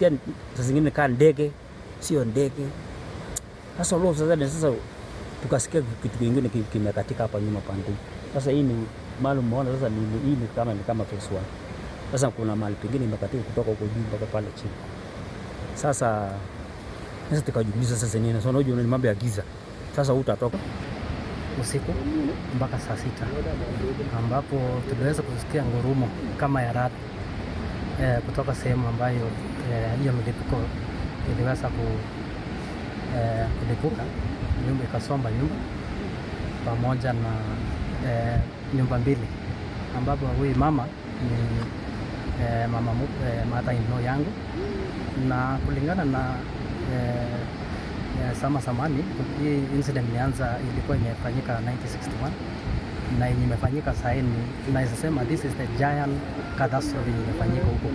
unasikia saa zingine kaa ndege, sio ndege. Sasa leo sasa tukasikia kitu kingine kimekatika hapa nyuma pande. Sasa hii ni maalum muona sasa hii ni kama phase 1. Sasa kuna mahali pengine imekatika kutoka huko juu mpaka pale chini. Sasa tukajiuliza sasa nini? Sasa unajua ni mambo ya giza. Sasa utatoka usiku mpaka saa 6 ambapo tuliweza kusikia ngurumo kama ya radi kutoka sehemu ambayo hiyo mlipuko iliweza kulipuka. Nyumba ikasomba nyumba pamoja na nyumba mbili, ambapo huyu mama ni mother-in-law yangu, na kulingana na samani hii incident ilikuwa imefanyika 1961 na imefanyika sasa. Tunaweza sema this is the giant catastrophe imefanyika huko.